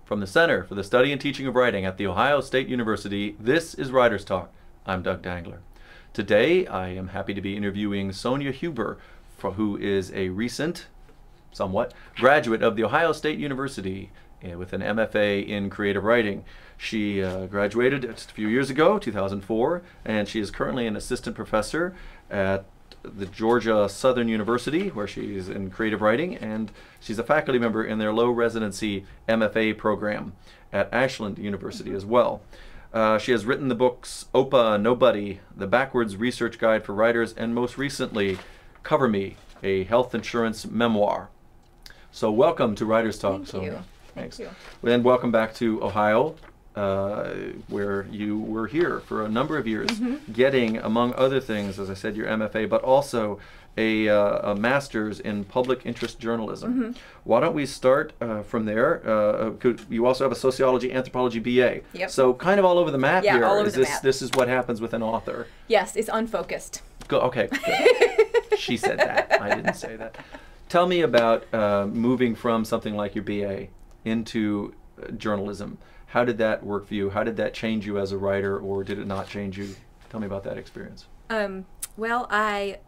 From the Center for the Study and Teaching of Writing at The Ohio State University, this is Writers Talk. I'm Doug Dangler. Today, I am happy to be interviewing Sonya Huber, who is a recent, somewhat, graduate of The Ohio State University with an MFA in creative writing. She graduated just a few years ago, 2004, and she is currently an assistant professor at the Georgia Southern University, where she's in creative writing, and she's a faculty member in their low residency MFA program at Ashland University as well. She has written the books Opa Nobody, The Backwards Research Guide for Writers, and most recently, Cover Me, a health insurance memoir. So welcome to Writers Talk. Thank you. Thanks. Thank you. And welcome back to Ohio, where you were here for a number of years, getting, among other things, as I said, your MFA, but also a master's in public interest journalism. Why don't we start from there? You also have a sociology, anthropology BA. Yep. So kind of all over the map here. All over the map. This is what happens with an author. Yes, it's unfocused. Okay, good. She said that. I didn't say that. Tell me about moving from something like your BA into journalism. How did that work for you? How did that change you as a writer, or did it not change you? Tell me about that experience. Well, I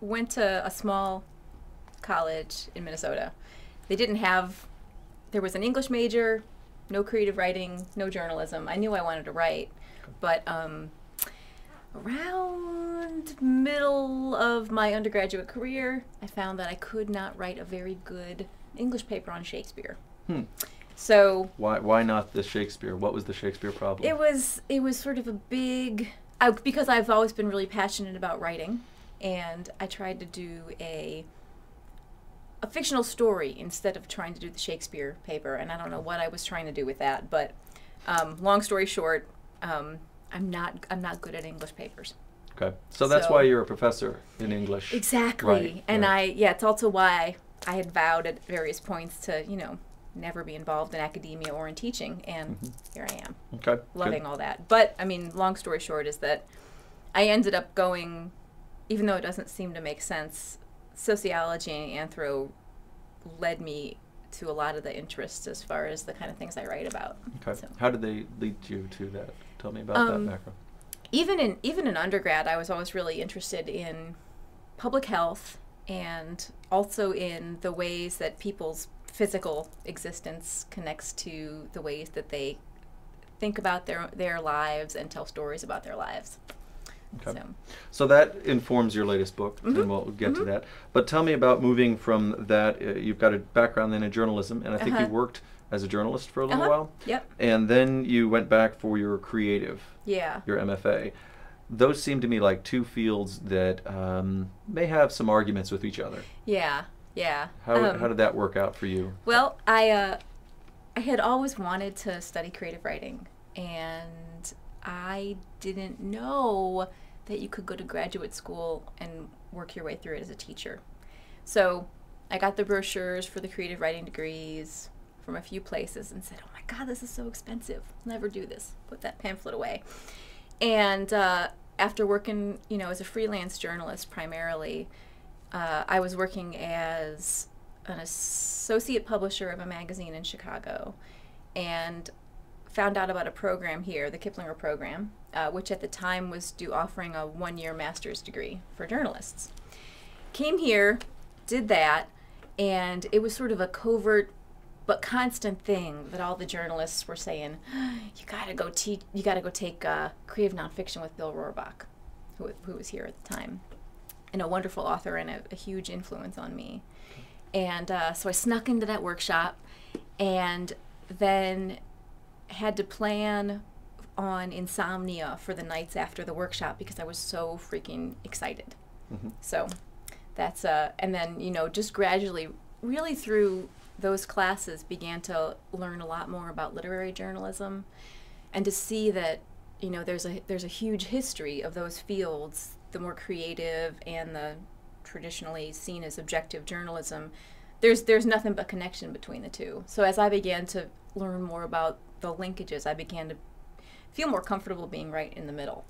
went to a small college in Minnesota. There was an English major, no creative writing, no journalism. I knew I wanted to write, but around middle of my undergraduate career, I found that I could not write a very good English paper on Shakespeare. So why not the Shakespeare? What was the Shakespeare problem? It was sort of a big, because I've always been really passionate about writing, and I tried to do a fictional story instead of trying to do the Shakespeare paper, and I don't know what I was trying to do with that, but long story short, I'm not good at English papers. Okay, so that's why you're a professor in English. Exactly, right, and right. It's also why I had vowed at various points to, never be involved in academia or in teaching, and here I am. Okay, loving good. all that. But I mean, long story short is that I ended up going, even though it doesn't seem to make sense, sociology and anthro led me to a lot of the interests as far as the kind of things I write about. Okay. So, how did they lead you to that? Tell me about that background. Even in undergrad, I was always really interested in public health and also in the ways that people's physical existence connects to the ways that they think about their lives and tell stories about their lives. Okay. So that informs your latest book, and we'll get to that. But tell me about moving from that. You've got a background then in journalism, and I think you worked as a journalist for a little while. Yep. And then you went back for your creative, your MFA. Those seem to me like two fields that may have some arguments with each other. Yeah. How did that work out for you? Well, I had always wanted to study creative writing, and I didn't know that you could go to graduate school and work your way through it as a teacher. So I got the brochures for the creative writing degrees from a few places and said, oh my God, this is so expensive. I'll never do this. Put that pamphlet away. And after working, as a freelance journalist primarily, I was working as an associate publisher of a magazine in Chicago, and found out about a program here, the Kiplinger program, which at the time was offering a one-year master's degree for journalists. Came here, did that, and it was sort of a covert but constant thing that all the journalists were saying, you gotta go take creative nonfiction with Bill Rohrbach, who was here at the time, and a wonderful author and a huge influence on me. And so I snuck into that workshop, and then had to plan on insomnia for the nights after the workshop because I was so freaking excited. So that's and then just gradually, really through those classes, began to learn a lot more about literary journalism, and to see that there's a huge history of those fields, the more creative and the traditionally seen as objective journalism. There's nothing but connection between the two. So as I began to learn more about the linkages, I began to feel more comfortable being right in the middle.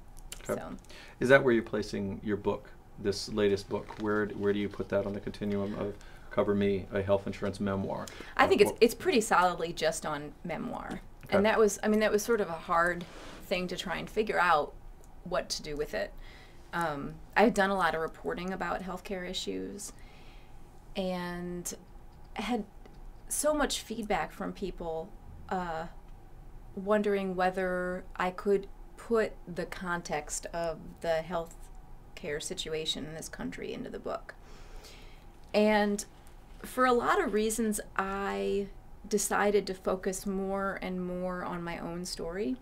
Okay. So. Is that where you're placing your book, this latest book? Where do you put that on the continuum Cover Me, a health insurance memoir. I think it's pretty solidly just on memoir. Okay. And that was, I mean, that was sort of a hard thing to try and figure out what to do with it. I've done a lot of reporting about healthcare issues and had so much feedback from people wondering whether I could put the context of the healthcare situation in this country into the book. And for a lot of reasons, I decided to focus more and more on my own story,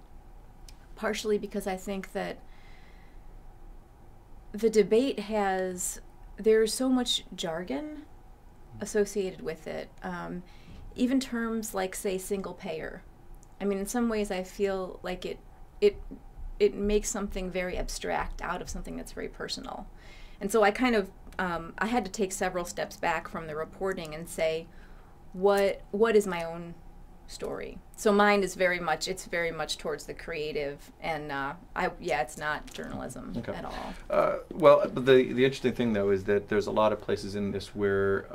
partially because I think that the debate there's so much jargon associated with it. Even terms like, say, single payer. I mean, in some ways I feel like it makes something very abstract out of something that's very personal. And so I kind of, I had to take several steps back from the reporting and say, what is my own story? So mine is very much towards the creative, and it's not journalism at all. Well, the interesting thing though is that there's a lot of places in this where,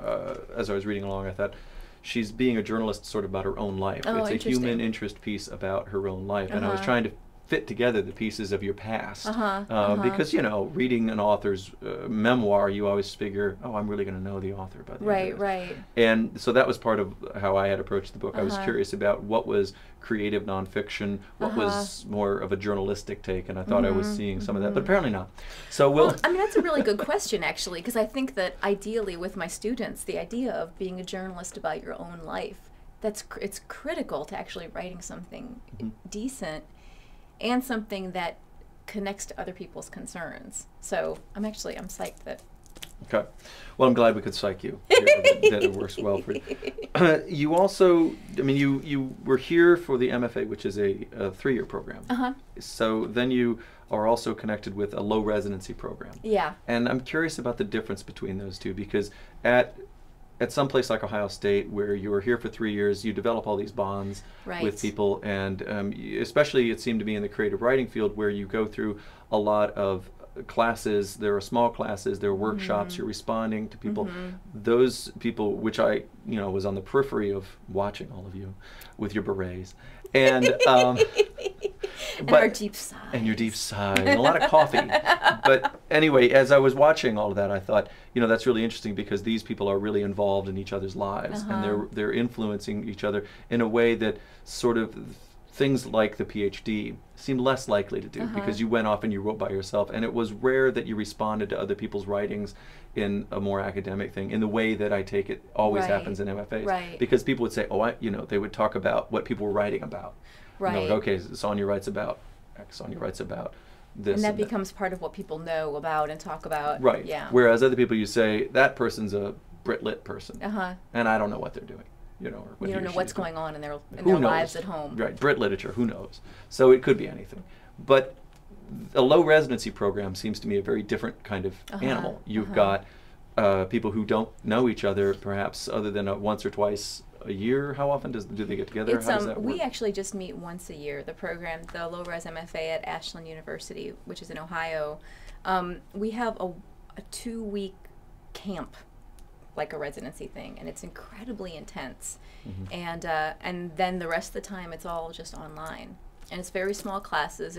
as I was reading along, I thought she's being a journalist sort of about her own life. Oh, it's a human interest piece about her own life, and I was trying to fit together the pieces of your past. Because, you know, reading an author's memoir, you always figure, oh, I'm really going to know the author by the end of this. Right. And so that was part of how I had approached the book. I was curious about what was creative nonfiction, what was more of a journalistic take, and I thought I was seeing some of that, but apparently not. So well, I mean, that's a really good question, actually, because I think that ideally with my students, the idea of being a journalist about your own life, it's critical to actually writing something decent and something that connects to other people's concerns. So I'm psyched that. Okay. Well, I'm glad we could psych you. That it works well for you. You also, I mean, you were here for the MFA, which is a 3-year program. So then you are also connected with a low residency program. Yeah. And I'm curious about the difference between those two, because at some place like Ohio State, where you were here for 3 years, you develop all these bonds with people, and especially it seemed to be in the creative writing field, where you go through a lot of classes. There are small classes, there are workshops, you're responding to people. Those people, which I was on the periphery of watching all of you with your berets. And and our deep sigh. And your deep sigh. And a lot of coffee. But anyway, as I was watching all of that, I thought, that's really interesting, because these people are really involved in each other's lives, and they're influencing each other in a way that sort of things like the PhD seem less likely to do, because you went off and you wrote by yourself, and it was rare that you responded to other people's writings in a more academic thing, in the way that I take it always happens in MFAs. Because people would say, they would talk about what people were writing about. Okay, Sonya writes about X, Sonya writes about this. And that becomes part of what people know about and talk about. Right. Yeah. Whereas other people, you say, that person's a Brit Lit person, and I don't know what they're doing. Or what you don't know what's going on in their knows? lives at home. Right, Brit literature, who knows? So it could be anything. But a low residency program seems to me a very different kind of animal. You've got people who don't know each other, perhaps, other than once or twice a year. How often do they get together? How does that work? We actually just meet once a year. The program, the Low Res MFA at Ashland University, which is in Ohio, we have a 2-week camp, like a residency thing, and it's incredibly intense. And then the rest of the time it's all just online, and it's very small classes.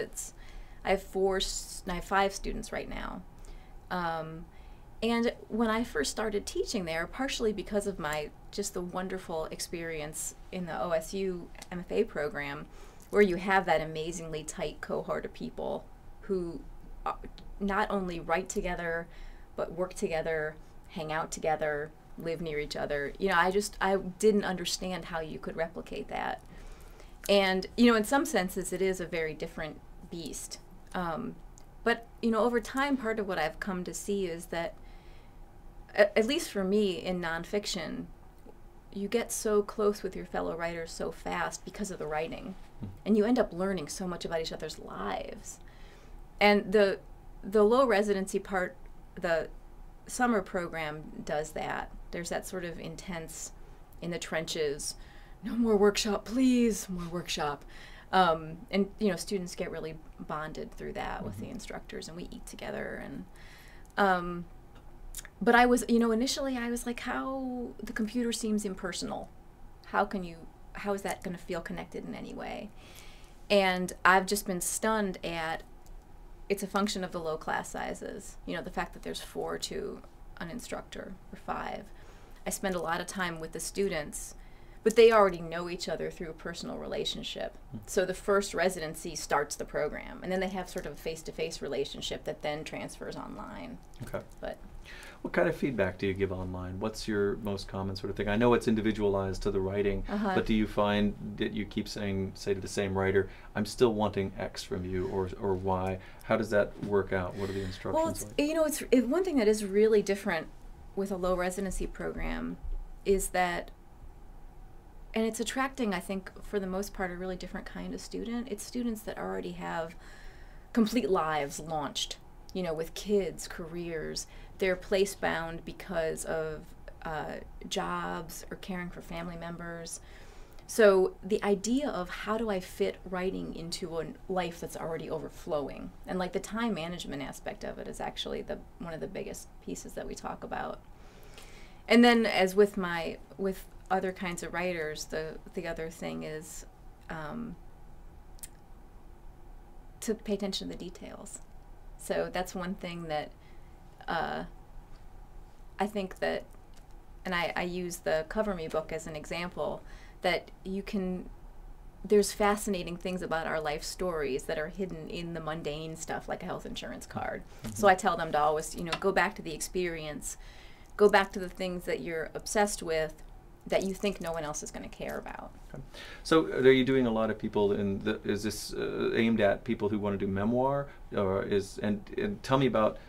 I have 5 students right now, and when I first started teaching there, partially because of just the wonderful experience in the OSU MFA program, where you have that amazingly tight cohort of people who not only write together but work together, hang out together, live near each other. I didn't understand how you could replicate that. And, in some senses, it is a very different beast. But, over time, part of what I've come to see is that, at least for me in nonfiction, you get so close with your fellow writers so fast because of the writing. And you end up learning so much about each other's lives. And the low residency part, the summer program does that. There's that sort of intense, in the trenches, no more workshop, please, more workshop. And students get really bonded through that with the instructors, and we eat together. And but I was, you know, initially I was like, how the computer seems impersonal. How is that going to feel connected in any way? And I've just been stunned at, it's a function of the low class sizes. You know, the fact that there's 4 to an instructor or 5. I spend a lot of time with the students, but they already know each other through a personal relationship. So the first residency starts the program, and then they have sort of a face-to-face relationship that then transfers online. Okay. But what kind of feedback do you give online? What's your most common sort of thing? I know it's individualized to the writing, but do you find that you keep saying, say to the same writer, I'm still wanting X from you, or Y? How does that work out? What are the instructions well, like? you know, one thing that is really different with a low residency program is that, and it's attracting, I think, for the most part, a really different kind of student. It's students that already have complete lives launched, you know, with kids, careers. They're place-bound because of jobs or caring for family members. So the idea of how do I fit writing into a life that's already overflowing, and like the time management aspect of it is actually one of the biggest pieces that we talk about. And then, as with other kinds of writers, the other thing is to pay attention to the details. So that's one thing that I think that, and I use the Cover Me book as an example, that there's fascinating things about our life stories that are hidden in the mundane stuff, like a health insurance card. So I tell them to always, you know, go back to the experience, go back to the things that you're obsessed with, that you think no one else is going to care about. Okay. So are you doing a lot of people is this aimed at people who want to do memoir, and tell me about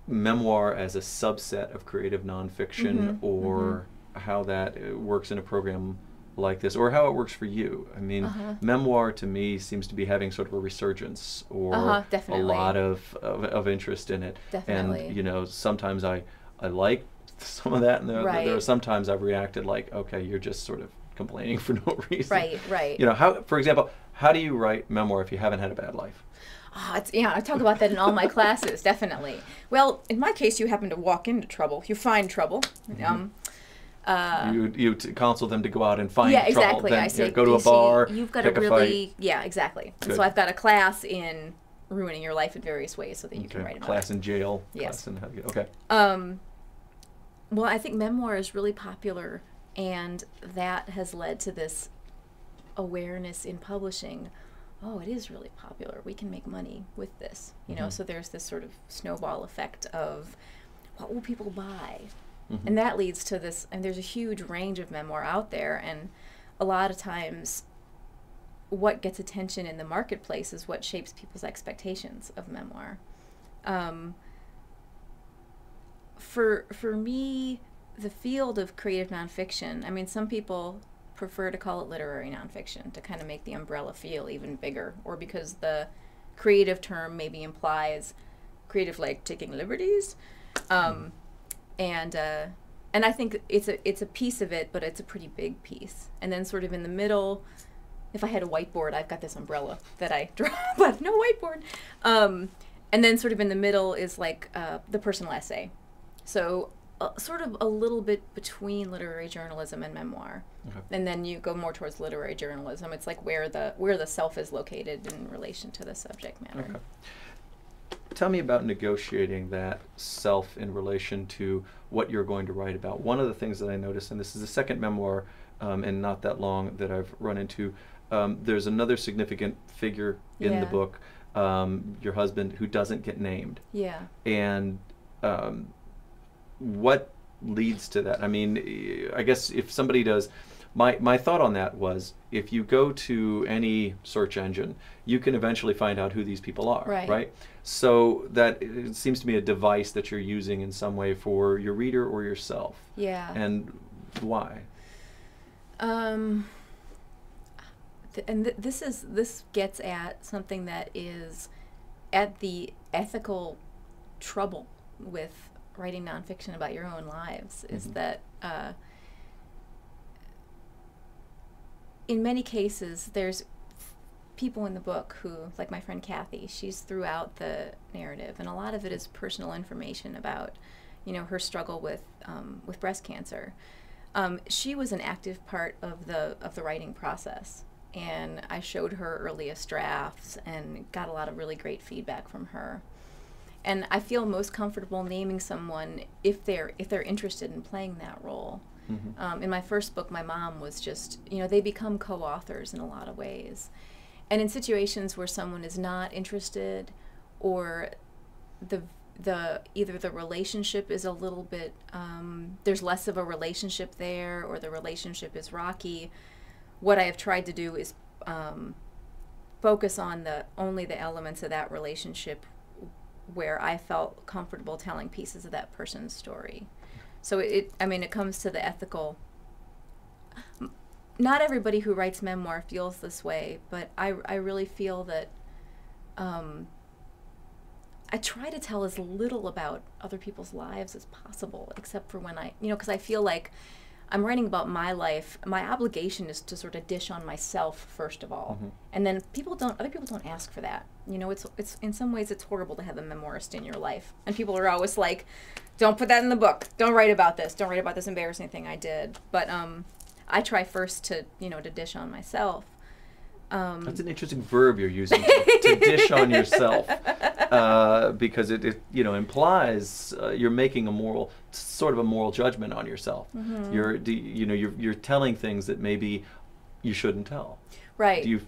memoir as a subset of creative nonfiction, or how that works in a program like this, or how it works for you. I mean, memoir to me seems to be having sort of a resurgence, or a lot of interest in it. Definitely. And you know, sometimes I like some of that, and there are sometimes I've reacted like, okay, you're just sort of complaining for no reason. Right. You know, for example, how do you write memoir if you haven't had a bad life? Yeah, I talk about that in all my classes, definitely. Well, in my case, you happen to walk into trouble. You find trouble. You counsel them to go out and find trouble. Exactly. Then, I say, go to a bar, you've got pick to a really, fight. yeah, exactly. And Good. so I've got a class in ruining your life in various ways so that you can write about class it. in jail. Yes. Class in how to get, okay. Well, I think memoir is really popular, and that has led to this awareness in publishing. Oh, it is really popular. We can make money with this, you know. So there's this sort of snowball effect of what will people buy, and that leads to this. And there's a huge range of memoir out there, and a lot of times, what gets attention in the marketplace is what shapes people's expectations of memoir. For me, the field of creative nonfiction, I mean, some people prefer to call it literary nonfiction to kind of make the umbrella feel even bigger, or because the creative term maybe implies creative, like taking liberties, and I think it's a piece of it, but it's a pretty big piece. And then sort of in the middle, if I had a whiteboard, I've got this umbrella that I draw, but no whiteboard. And then sort of in the middle is like the personal essay. So sort of a little bit between literary journalism and memoir. Okay. And then you go more towards literary journalism. It's like where the self is located in relation to the subject matter. Okay. Tell me about negotiating that self in relation to what you're going to write about. One of the things that I noticed, and this is the second memoir and not that long that I've run into, there's another significant figure in the book, your husband, who doesn't get named. Yeah. And what leads to that? I mean, I guess if somebody does, my thought on that was, if you go to any search engine, you can eventually find out who these people are, right? So that it seems to me a device that you're using in some way for your reader or yourself. Yeah. And why? This gets at something that is at the ethical trouble with writing nonfiction about your own lives, is that in many cases there's people in the book who, like my friend Kathy, she's throughout the narrative, and a lot of it is personal information about, her struggle with breast cancer. She was an active part of the writing process, and I showed her earliest drafts and got a lot of really great feedback from her. And I feel most comfortable naming someone if they're interested in playing that role. Mm-hmm. In my first book, my mom was just, they become co-authors in a lot of ways. And in situations where someone is not interested, or either the relationship is a little bit, there's less of a relationship there, or the relationship is rocky, what I have tried to do is focus on only the elements of that relationship where I felt comfortable telling pieces of that person's story. So it comes to the ethical. Not everybody who writes memoir feels this way, but I really feel that I try to tell as little about other people's lives as possible, except for when because I feel like I'm writing about my life. My obligation is to sort of dish on myself first of all, mm-hmm. and then other people don't ask for that. It's in some ways it's horrible to have a memoirist in your life, and people are always like, "Don't put that in the book. Don't write about this. Don't write about this embarrassing thing I did." But I try first to dish on myself. That's an interesting verb you're using, to dish on yourself, because it implies you're making a moral judgment on yourself. Mm-hmm. You're telling things that maybe you shouldn't tell. Right.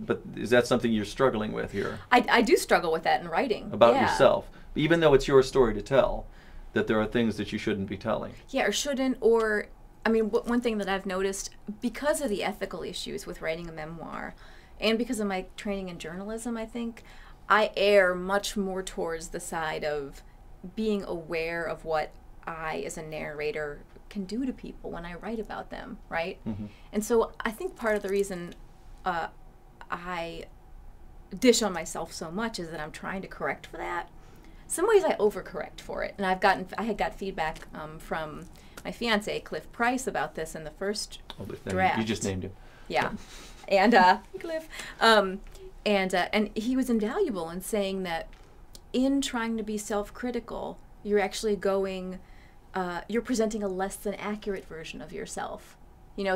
But is that something you're struggling with here? I do struggle with that in writing. About yourself, even though it's your story to tell, that there are things that you shouldn't be telling. Yeah, or shouldn't, or one thing that I've noticed, because of the ethical issues with writing a memoir, and because of my training in journalism, I think, I err much more towards the side of being aware of what I, as a narrator, can do to people when I write about them, right? Mm-hmm. And so I think part of the reason I dish on myself so much is that I'm trying to correct for that. Some ways I overcorrect for it, and I had got feedback from my fiance, Cliff Price, about this in the first draft. You just named him. Yeah. And Cliff, and he was invaluable in saying that in trying to be self-critical, you're actually you're presenting a less than accurate version of yourself.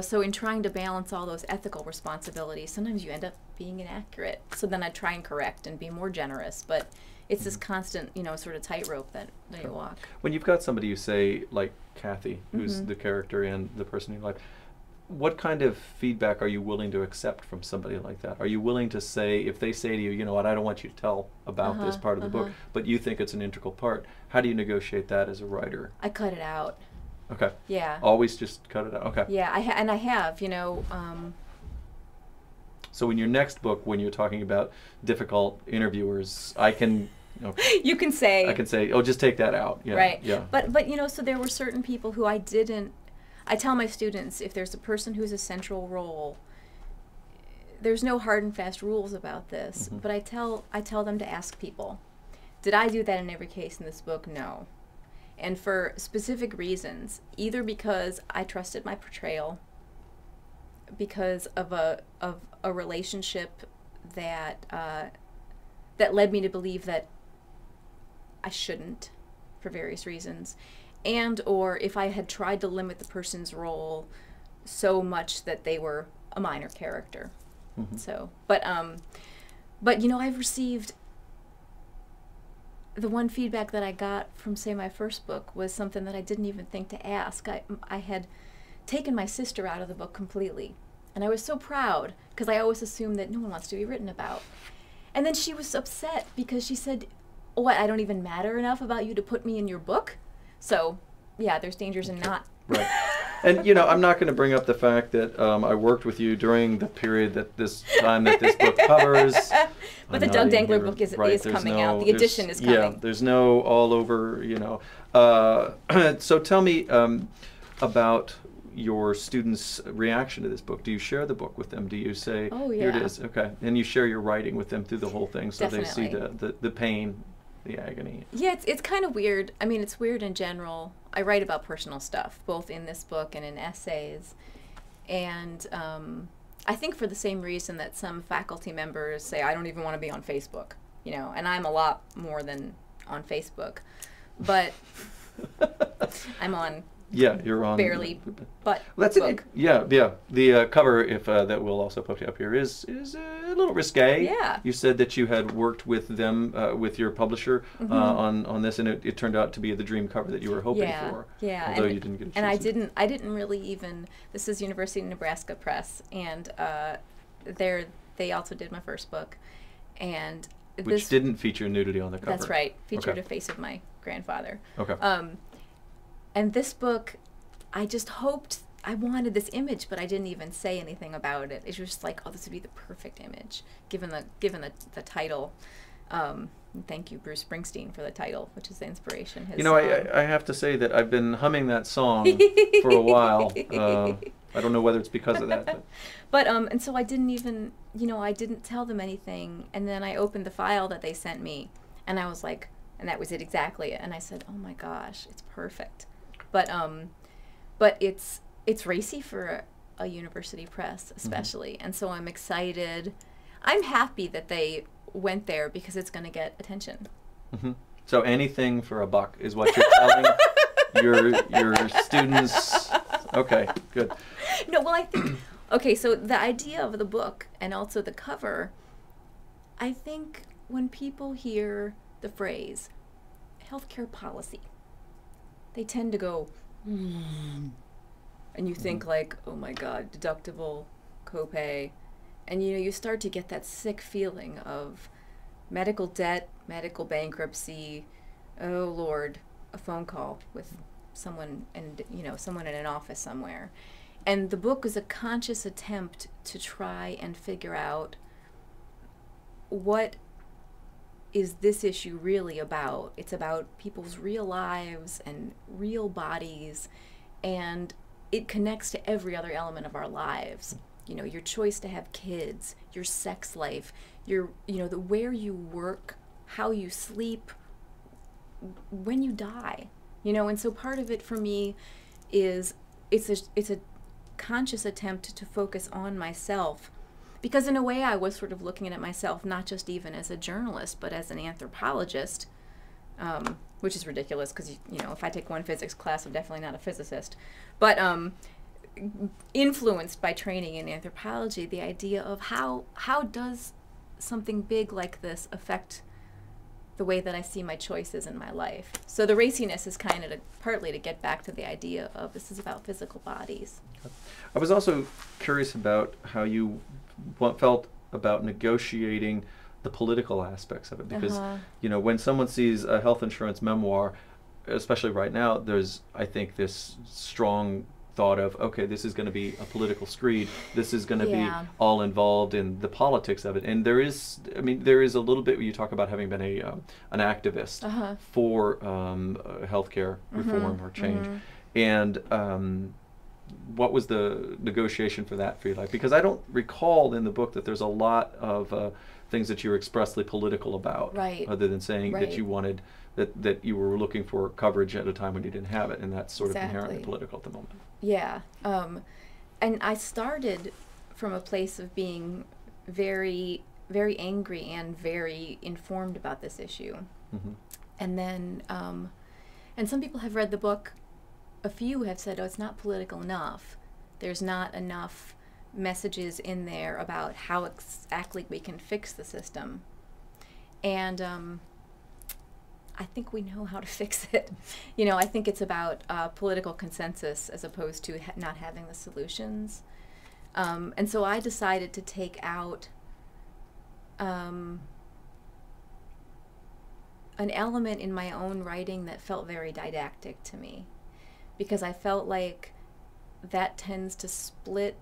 So in trying to balance all those ethical responsibilities, sometimes you end up being inaccurate. So then I try and correct and be more generous, but it's this constant, sort of tightrope that you walk. When you've got somebody you say, like Kathy, who's mm-hmm. the character and the person in your life, what kind of feedback are you willing to accept from somebody like that? Are you willing to say, if they say to you, you know what, I don't want you to tell about this part of the book, but you think it's an integral part, how do you negotiate that as a writer? I cut it out. Okay. Yeah. Always just cut it out. Okay. Yeah, I have, So in your next book, when you're talking about difficult interviewers, I can... You can say... I can say, oh, just take that out. Yeah, right. Yeah. But so there were certain people who I tell my students, if there's a person who's a central role, there's no hard and fast rules about this, mm-hmm. but I tell them to ask people. Did I do that in every case in this book? No. And for specific reasons, either because I trusted my portrayal, because of a relationship that led me to believe that I shouldn't, for various reasons, and or if I had tried to limit the person's role so much that they were a minor character. Mm-hmm. So, but I've received, the one feedback that I got from, say, my first book was something that I didn't even think to ask. I had taken my sister out of the book completely, and I was so proud because I always assumed that no one wants to be written about. And then she was upset because she said, "What, I don't even matter enough about you to put me in your book?" So, yeah, there's dangers in not. Right. And, I'm not going to bring up the fact that I worked with you during the period that this book covers. But the Doug Dangler book is coming out. The edition is coming. Yeah, there's no all over, So tell me about your students' reaction to this book. Do you share the book with them? Do you say, oh, yeah. Here it is, okay. And you share your writing with them through the whole thing so Definitely. They see the pain, the agony. Yeah, it's kind of weird. I mean, it's weird in general. I write about personal stuff, both in this book and in essays. And I think for the same reason that some faculty members say, I don't even want to be on Facebook, and I'm a lot more than on Facebook. But I'm on Yeah, you're on. barely, but That's book. it. Yeah, yeah. The cover, if that will also put up here, is a little risque. Yeah. You said that you had worked with them, with your publisher, on this, and it turned out to be the dream cover that you were hoping for. Yeah, Although you didn't get a chance. And I didn't really even. This is University of Nebraska Press, and they also did my first book, and Which didn't feature nudity on the cover. That's right. Featured Okay. a face of my grandfather. Okay. And this book, I just hoped, I wanted this image, but I didn't even say anything about it. It was just like, oh, this would be the perfect image, given the title. Thank you, Bruce Springsteen, for the title, which is the inspiration. His You know, song. I have to say that I've been humming that song for a while. I don't know whether it's because of that. But and so I didn't even, I didn't tell them anything. And then I opened the file that they sent me, and I was like, and that was it exactly. And I said, oh my gosh, it's perfect. But it's racy for a university press, especially. And so I'm excited. I'm happy that they went there because it's going to get attention. So anything for a buck is what you're telling your students. Okay, good. No, well, I think, okay, so the idea of the book and also the cover, I think when people hear the phrase healthcare policy, they tend to go, and you think like, oh my God, deductible, copay, and you start to get that sick feeling of medical debt, medical bankruptcy, oh Lord, a phone call with someone and someone in an office somewhere. And the book is a conscious attempt to try and figure out what is this issue really about. It's about people's real lives and real bodies, and it connects to every other element of our lives. Your choice to have kids, your sex life, your where you work, how you sleep, when you die. And so part of it for me is it's a conscious attempt to focus on myself, because in a way I was sort of looking at myself not just even as a journalist but as an anthropologist, which is ridiculous because if I take one physics class, I'm definitely not a physicist, but influenced by training in anthropology, the idea of how does something big like this affect the way that I see my choices in my life. So the raciness is kind of partly to get back to the idea of this is about physical bodies. I was also curious about how you felt about negotiating the political aspects of it, because when someone sees a health insurance memoir, especially right now, there's, I think, this strong thought of, okay, this is going to be a political screed. This is going to be all involved in the politics of it. And there is a little bit where you talk about having been an activist for healthcare reform or change. And what was the negotiation for that for you like? Because I don't recall in the book that there's a lot of things that you're expressly political about, other than saying that you wanted, that you were looking for coverage at a time when you didn't have it, and that's sort of inherently political at the moment. Yeah, and I started from a place of being very, very angry and very informed about this issue. And then, and some people have read the book. A few have said, oh, it's not political enough. There's not enough messages in there about how exactly we can fix the system. And I think we know how to fix it. I think it's about political consensus as opposed to not having the solutions. And so I decided to take out an element in my own writing that felt very didactic to me, because I felt like that tends to split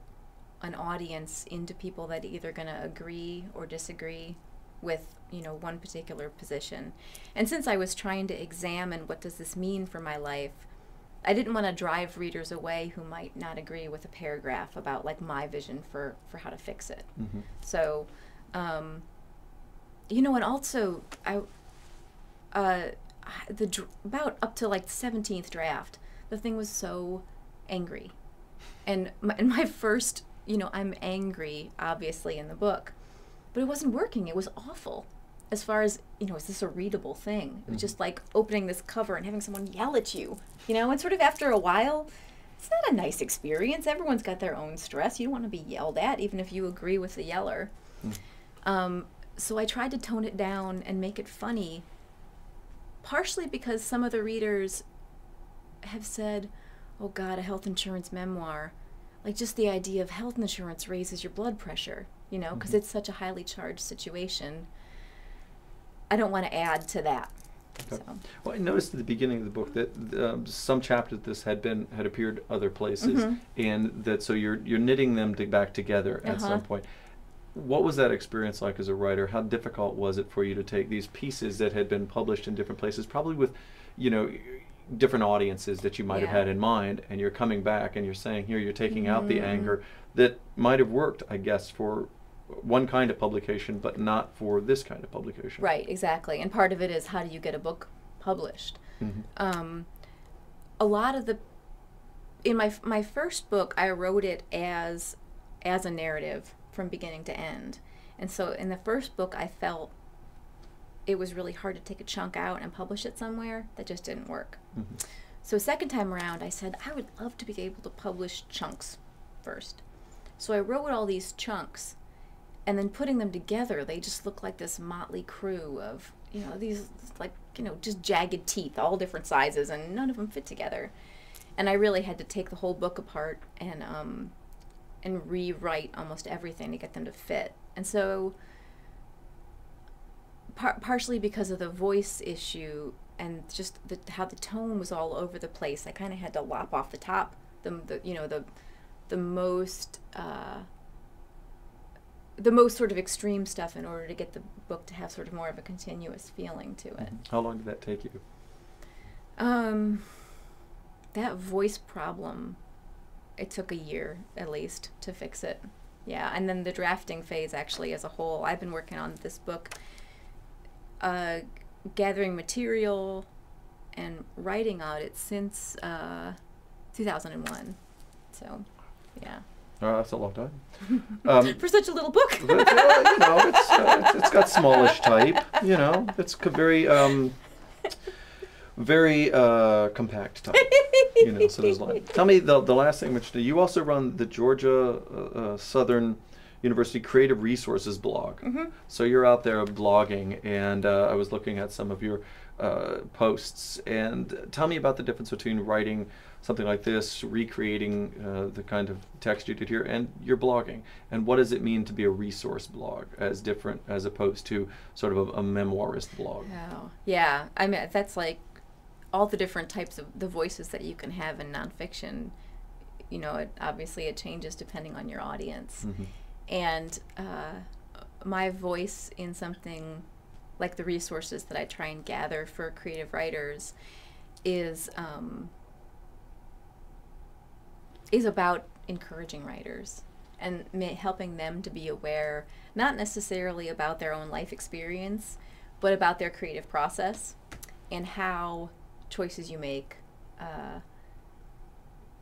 an audience into people that are either going to agree or disagree with one particular position. And since I was trying to examine what does this mean for my life, I didn't want to drive readers away who might not agree with a paragraph about like my vision for how to fix it. So and also about up to like the 17th draft, the thing was so angry, and my first I'm angry obviously in the book, but it wasn't working. It was awful. as far as, is this a readable thing? It was just like opening this cover and having someone yell at you, and sort of after a while, it's not a nice experience. Everyone's got their own stress. You don't want to be yelled at, even if you agree with the yeller. So I tried to tone it down and make it funny, partially because some of the readers have said, oh God, a health insurance memoir. Like, just the idea of health insurance raises your blood pressure, because it's such a highly charged situation. I don't want to add to that. Okay. So. Well, I noticed at the beginning of the book that some chapters of this had appeared other places, and that so you're knitting them back together at some point. What was that experience like as a writer? How difficult was it for you to take these pieces that had been published in different places, probably with, different audiences that you might have had in mind, and you're coming back and you're saying, here, you're taking out the anger that might have worked, I guess, for one kind of publication, but not for this kind of publication. Right, exactly. And part of it is, how do you get a book published? A lot of in my first book, I wrote it as a narrative from beginning to end. And so in the first book, I felt it was really hard to take a chunk out and publish it somewhere. That just didn't work. So second time around, I said, I would love to be able to publish chunks first. So I wrote all these chunks, and then putting them together, they just look like this motley crew of, these just jagged teeth, all different sizes, and none of them fit together. And I really had to take the whole book apart and rewrite almost everything to get them to fit. And so partially because of the voice issue and just how the tone was all over the place, I kind of had to lop off the top the most sort of extreme stuff in order to get the book to have sort of more of a continuous feeling to it. How long did that take you? That voice problem, it took a year at least to fix it. Yeah, and then the drafting phase actually as a whole, I've been working on this book, gathering material and writing on it since 2001. So, yeah. That's a long time. For such a little book. But, it's got smallish type. It's very very compact type. So there's a lot. Tell me the last thing, which you also run the Georgia Southern University Creative Resources blog. So you're out there blogging, and I was looking at some of your posts. And tell me about the difference between writing something like this, recreating the kind of text you did here, and your blogging. And what does it mean to be a resource blog as opposed to sort of a memoirist blog? Oh, yeah. I mean, that's like all the different types of the voices that you can have in nonfiction. Obviously it changes depending on your audience. And my voice in something like the resources that I try and gather for creative writers is about encouraging writers and helping them to be aware, not necessarily about their own life experience, but about their creative process and how choices you make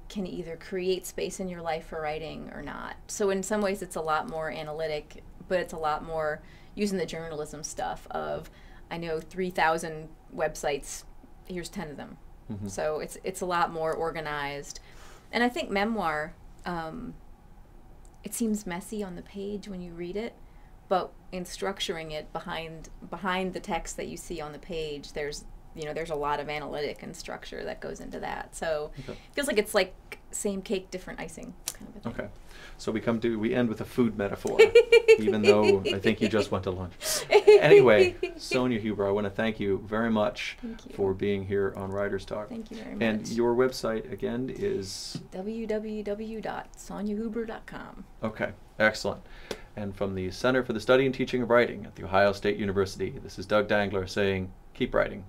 can either create space in your life for writing or not. So in some ways it's a lot more analytic, but it's a lot more using the journalism stuff of, I know 3,000 websites, here's 10 of them. So it's a lot more organized. And I think memoir, it seems messy on the page when you read it, but in structuring it behind the text that you see on the page, there's a lot of analytic and structure that goes into that. So it feels like it's like same cake, different icing kind of a thing. Okay. So we end with a food metaphor, even though I think you just went to lunch. Anyway, Sonya Huber, I want to thank you very much for being here on Writers Talk. Thank you very much. And your website, again, is? www.sonyahuber.com. Okay, excellent. And from the Center for the Study and Teaching of Writing at The Ohio State University, this is Doug Dangler saying, keep writing.